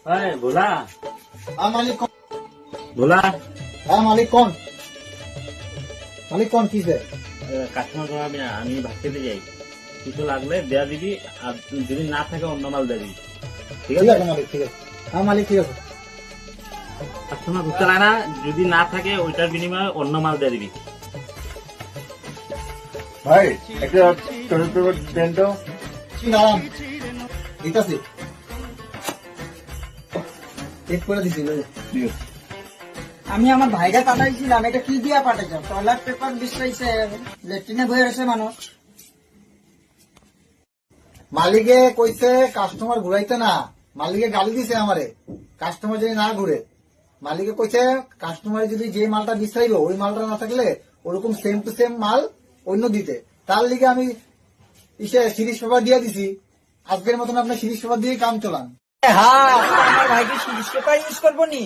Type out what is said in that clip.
बोला हाँ मालिक कौन? बोला हाँ मालिक कौन? মালিক কোন কিসে? কাস্টমার করাবে না, আমি ভাত খেতে যাই, কিছু লাগলে দেয়া দিবি, আর যদি না থাকে অন্য মাল দেয়া দিবি। ঠিক ঠিক আছে আছে মালিক, ঠিক আছে। হ্যাঁ মালিক ঠিক আছে। কাস্টমার বুঝতে লাগে না, যদি না থাকে ওইটার বিনিময়ে অন্য মাল দেয়া দিবি। ভাই একটা টয়লেট পেপার দেন তো। দাঁড়ান দিতাছি, চেক করে দিছি। আমি আমার ভাইকে পাঠাইছিলাম, এটা কি দিয়া পাঠাইছো? টয়লেট পেপার বিছাইছে, লেট্রিনে বয়ে রয়েছে মানুষ। মালিকে কইছে কাস্টমার ঘুরাইতে না, মালিকে গালি দিছে আমারে, কাস্টমার যদি না ঘুরে। মালিকে কইছে কাস্টমার যদি যে মালটা বিছাইব ওই মালটা না থাকলে ওরকম সেম টু সেম মাল অন্য দিতে, তার লিগে আমি সিরিজ পেপার দিয়ে দিছি। আজকের মতন আপনার সিরিজ পেপার দিয়ে কাম চলান। হ্যাঁ, আমার ভাইকে সিরিজ পেপার ইউজ করবো নি।